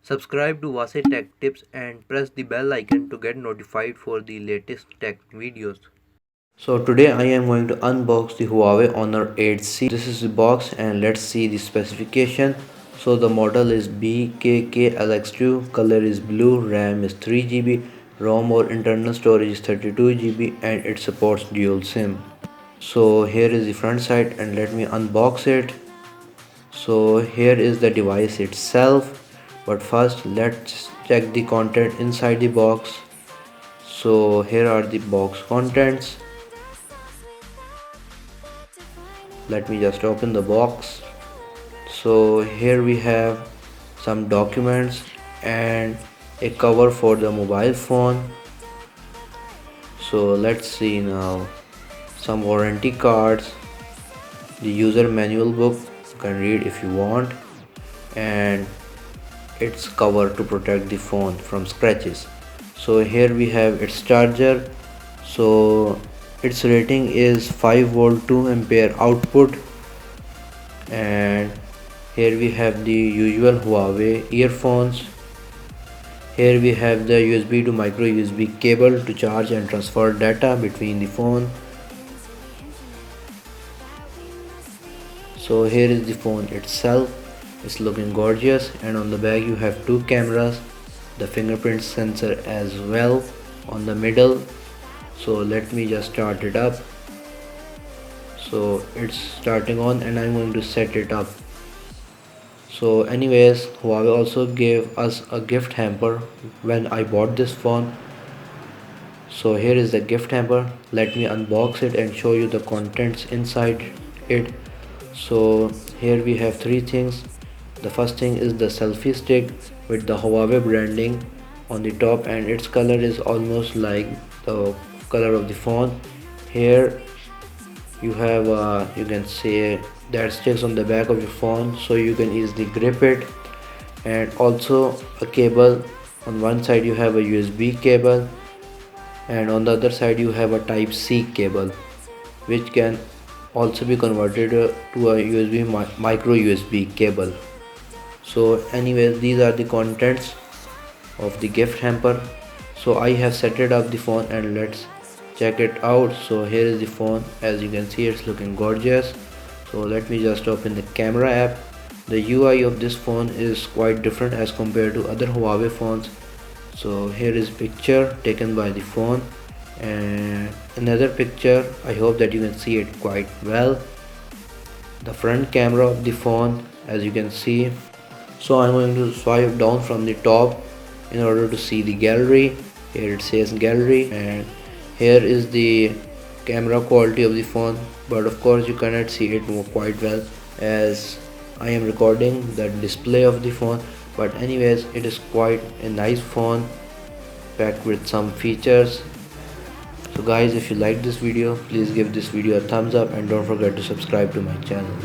Subscribe to Vase Tech Tips and press the bell icon to get notified for the latest tech videos. So today I am going to unbox the Huawei Honor 8C. This is the box and let's see the specification. So the model is BKKLX2, color is blue, RAM is 3GB, ROM or internal storage is 32GB and it supports dual SIM. So here is the front side and let me unbox it. So here is the device itself, but first let's check the content inside the box. So here are the box contents. Let me just open the box. So here we have some documents and a cover for the mobile phone. So let's see now. Some warranty cards, the user manual book, you can read if you want, and its cover to protect the phone from scratches. So here we have its charger. So its rating is 5 volt 2 ampere output, and here we have the usual Huawei earphones. Here we have the USB to micro USB cable to charge and transfer data between the phone. So here is the phone itself. It's looking gorgeous, and on the back you have two cameras, the fingerprint sensor as well on the middle. So let me just start it up. So it's starting on and I'm going to set it up. So anyways, Huawei also gave us a gift hamper when I bought this phone. So here is the gift hamper. Let me unbox it and show you the contents inside it. So here we have three things. The first thing is the selfie stick with the Huawei branding on the top, and its color is almost like the color of the phone. Here you have you can say that sticks on the back of your phone so you can easily grip it, and also a cable. On one side you have a USB cable and on the other side you have a type C cable, which can also be converted to a USB micro USB cable. So anyways, these are the contents of the gift hamper. So I have set it up the phone and let's check it out. So here is the phone. As you can see, it's looking gorgeous. So let me just open the camera app. The UI of this phone is quite different as compared to other Huawei phones. So here is picture taken by the phone and another picture. I hope that you can see it quite well. The front camera of the phone, as you can see. So I'm going to swipe down from the top in order to see the gallery. Here it says gallery, and here is the camera quality of the phone, but of course you cannot see it quite well as I am recording the display of the phone. But anyways, it is quite a nice phone packed with some features. So guys, if you like this video, please give this video a thumbs up and don't forget to subscribe to my channel.